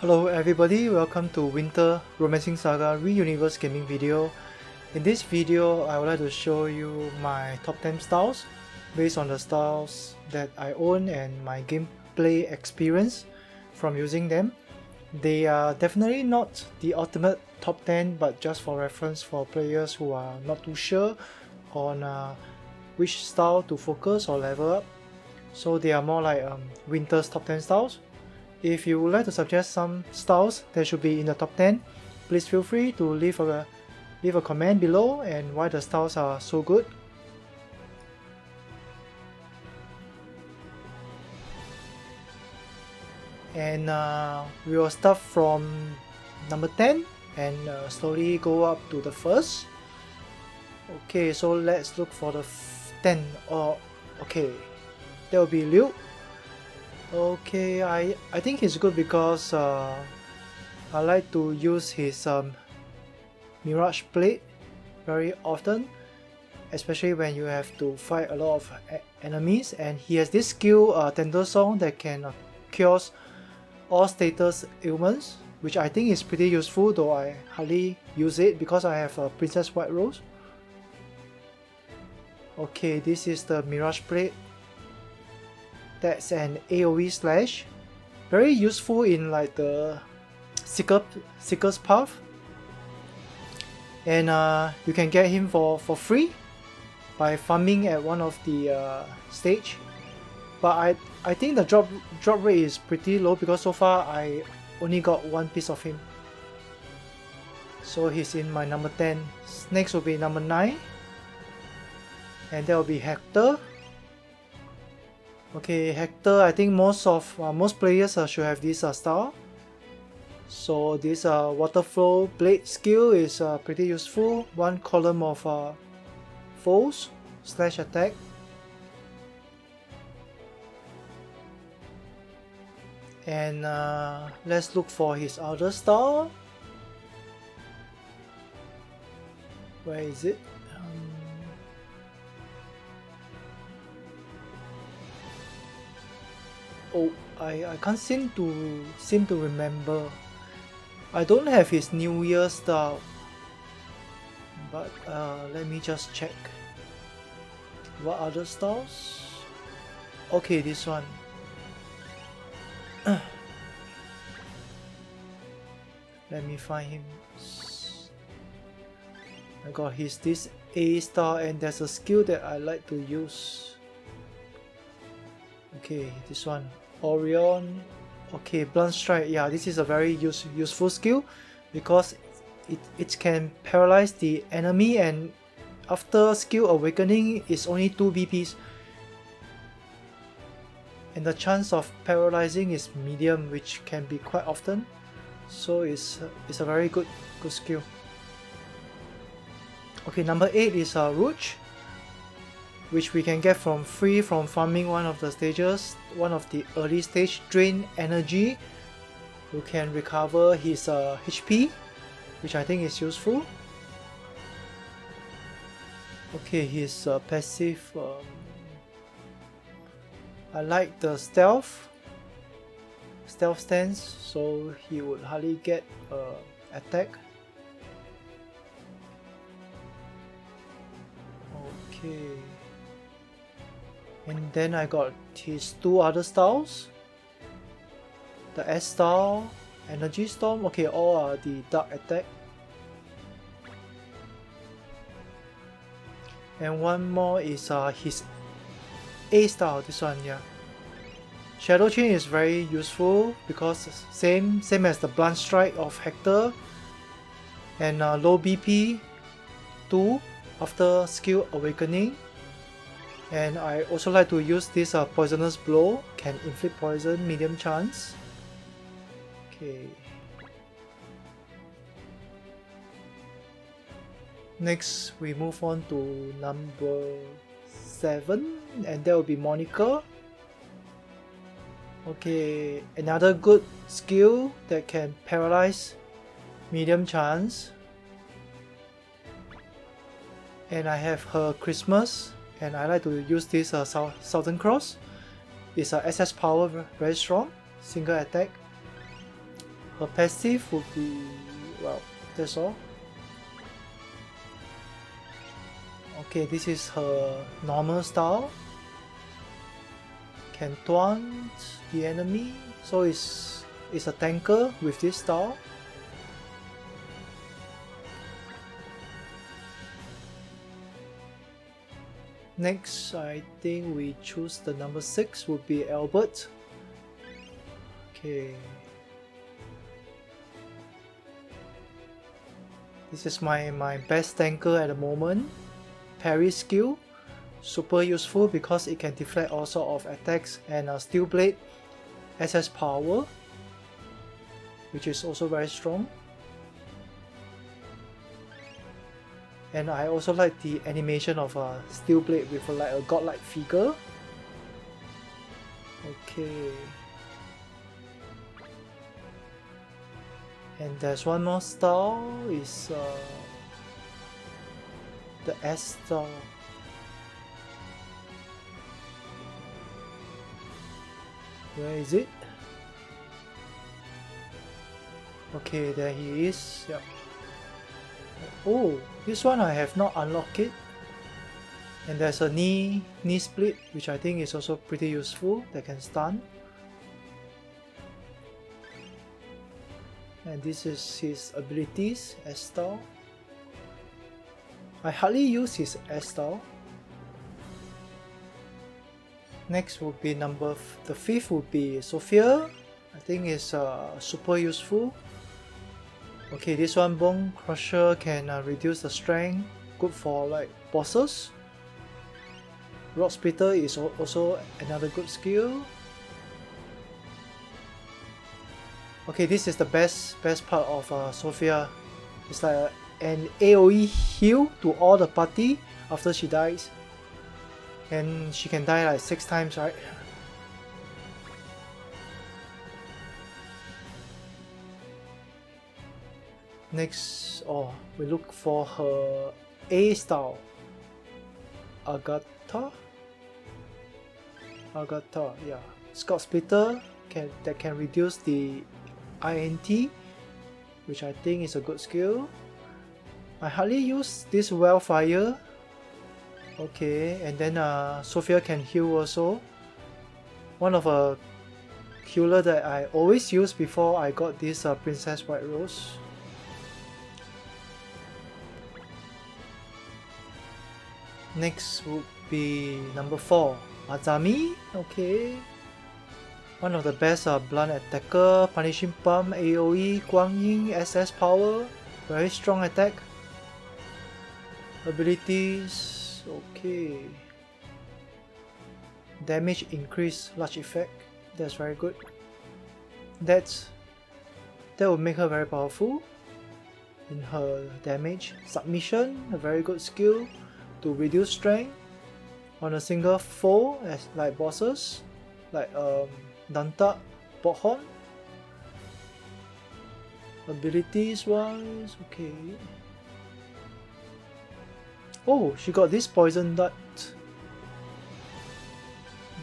Hello everybody, welcome to Winter Romancing Saga Reuniverse Gaming video. In this video, I would like to show you my top 10 styles based on the styles that I own and my gameplay experience from using them. They are definitely not the ultimate top 10, but just for reference for players who are not too sure on which style to focus or level up. So they are more like Winter's top 10 styles. If you would like to suggest some styles that should be in the top 10, please feel free to leave a comment below and why the styles are so good. And we will start from number 10 and slowly go up to the first. Okay, so let's look for the 10. Okay, that will be Liu. Okay, I think he's good because I like to use his Mirage Blade very often, especially when you have to fight a lot of enemies, and he has this skill Tender Song that can cure all status ailments, which I think is pretty useful, though I hardly use it because I have a Princess White Rose. Okay, this is the Mirage Blade. That's an AoE slash, very useful in like the Seeker's Path, and you can get him for free by farming at one of the stage. But I think the drop rate is pretty low because so far I only got one piece of him. So he's in my number 10. Next will be number 9, and that will be Hector. Okay, Hector, I think most players should have this style. So this water flow blade skill is pretty useful. One column of foes slash attack. And let's look for his other style. Where is it? Oh, I can't seem to remember. I don't have his New Year style, but let me just check. What other styles? Okay, this one. Let me find him. I got this A star, and there's a skill that I like to use. Okay, this one. Orion. Okay, Blunt Strike. Yeah, this is a very useful skill because it can paralyze the enemy, and after skill awakening is only 2 BPs. And the chance of paralyzing is medium, which can be quite often. So it's a very good skill. Okay, number 8 is Rouge, which we can get from free from farming one of the stages, one of the early stage. Drain energy, you can recover his HP, which I think is useful. Okay, his passive, I like the stealth stance, so he would hardly get attack. Okay. And then I got his 2 other styles. The S style, Energy Storm. Okay, all are the dark attack. And one more is his A style, this one, yeah. Shadow Chain is very useful because same as the Blunt Strike of Hector, and low BP 2 after skill awakening. And I also like to use this Poisonous Blow, can inflict poison, medium chance. Okay. Next, we move on to number 7, and that will be Monica. Okay, another good skill that can paralyze, medium chance. And I have her Christmas, and I like to use this Southern Cross. It's SS power very strong, single attack. Her passive would be, well, that's all. Okay, this is her normal style. Can taunt the enemy, so it's a tanker with this style. Next, I think we choose the number 6 would be Albert. Okay. This is my best tanker at the moment. Parry skill. Super useful because it can deflect all sort of attacks, and Steel Blade SS power, which is also very strong. And I also like the animation of a Steel Blade with like a godlike figure. Okay. And there's one more style, is the S style. Where is it? Okay, there he is. Yep. Oh, this one I have not unlocked it. And there's a knee split, which I think is also pretty useful, that can stun. And this is his abilities, S style. I hardly use his S style. Next would be the 5th would be Sophia. I think it's super useful. Okay, this one, Bone Crusher, can reduce the strength, good for like bosses. Rock Splitter is also another good skill. Okay, this is the best part of Sophia. It's like an AoE heal to all the party after she dies. And she can die like 6 times, right? Next, we look for her A style. Agatha, yeah. Scott Splitter that can reduce the INT, which I think is a good skill. I hardly use this Wildfire. Okay, and then Sophia can heal also. One of a healer that I always use before I got this Princess White Rose. Next would be number 4, Matami. Okay, one of the best blunt attacker, punishing pump, AoE, Guanyin, SS power, very strong attack. Abilities, okay. Damage increase, large effect. That's very good. That will make her very powerful in her damage. Submission, a very good skill to reduce strength on a single foe, as like bosses, like Danta, Bokhon. Abilities wise, okay. Oh, she got this poison dart.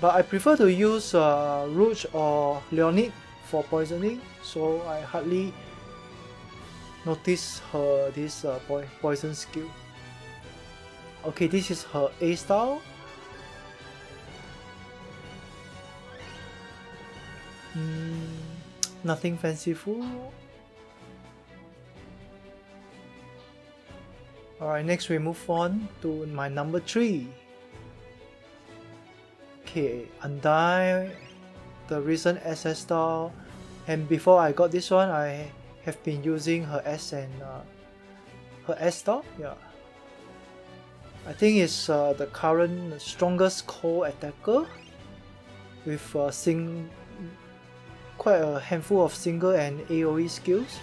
But I prefer to use Rouge or Leonid for poisoning, so I hardly notice her this poison skill. Okay, this is her A style. Nothing fanciful. Alright, next we move on to my number 3. Okay, Undine, the recent SS style, and before I got this one, I have been using her S and her S style. Yeah, I think it's the current strongest core attacker with quite a handful of single and AoE skills.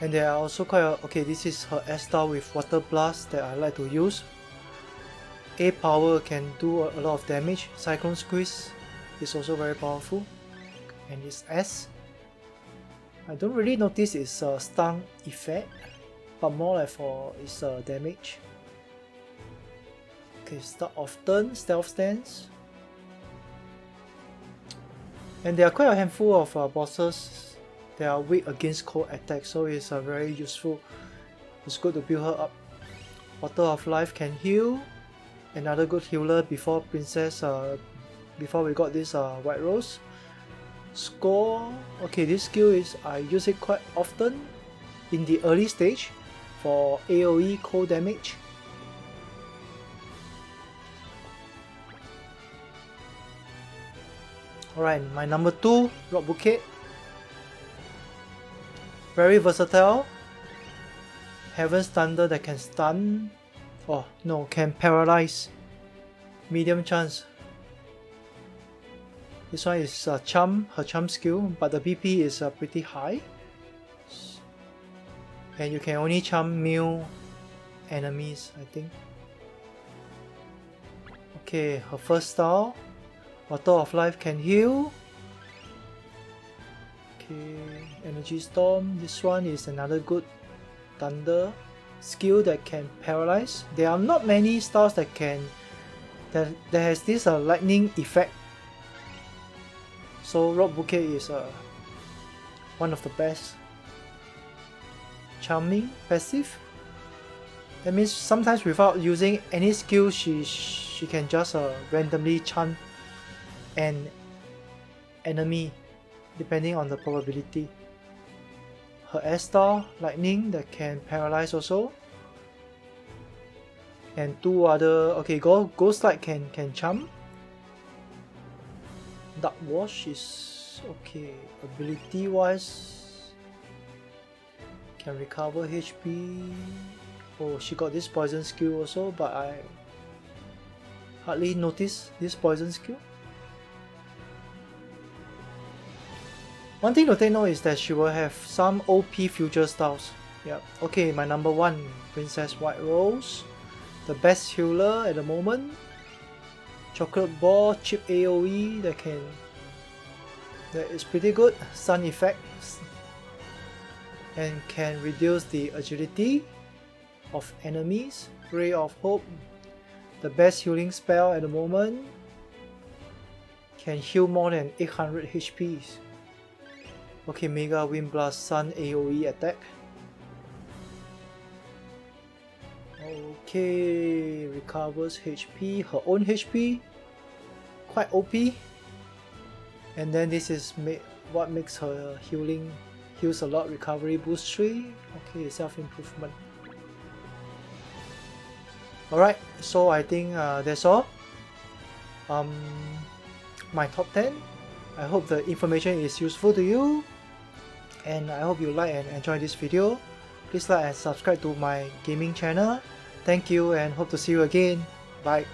And there are also quite okay, this is her S style with Water Blast that I like to use. A power can do a lot of damage. Cyclone Squeeze is also very powerful. And it's S. I don't really notice its stun effect, but more like for its damage. Okay, start often, stealth stance. And there are quite a handful of bosses that are weak against cold attack, so it's very useful. It's good to build her up. Bottle of Life can heal. Another good healer before Princess, before we got this White Rose. Score. Okay, this skill is, I use it quite often in the early stage for AoE cold damage. Alright, my number 2, Rock Bouquet. Very versatile. Heaven's Thunder that can stun. Oh no, can paralyze. Medium chance. This one is her charm skill, but the BP is pretty high. And you can only charm male enemies, I think. Okay, her first style. Bottle of Life can heal. Okay, Energy Storm. This one is another good thunder skill that can paralyze. There are not many styles that has this lightning effect. So Rock Bouquet is one of the best. Charming passive. That means sometimes without using any skill, she can just randomly charm an enemy depending on the probability. Her S-Star, Lightning, that can paralyze also. And 2 other, okay, Ghost Light can charm. Dark Wash is okay. Ability wise, can recover HP. Oh, she got this poison skill also, but I hardly notice this poison skill. One thing to take note is that she will have some OP future styles. Yeah. Okay, my number 1, Princess White Rose. The best healer at the moment. Chocolate Ball, cheap AoE that is pretty good. Sun effects. And can reduce the agility of enemies. Ray of Hope. The best healing spell at the moment. Can heal more than 800 HP. Okay, Mega Wind Blast Sun AoE attack. Okay, recovers HP, her own HP, quite OP. And then this is what makes her heals a lot, recovery boost 3. Okay, self-improvement. Alright, so I think that's all. My top 10. I hope the information is useful to you. And I hope you like and enjoy this video. Please like and subscribe to my gaming channel. Thank you and hope to see you again. Bye.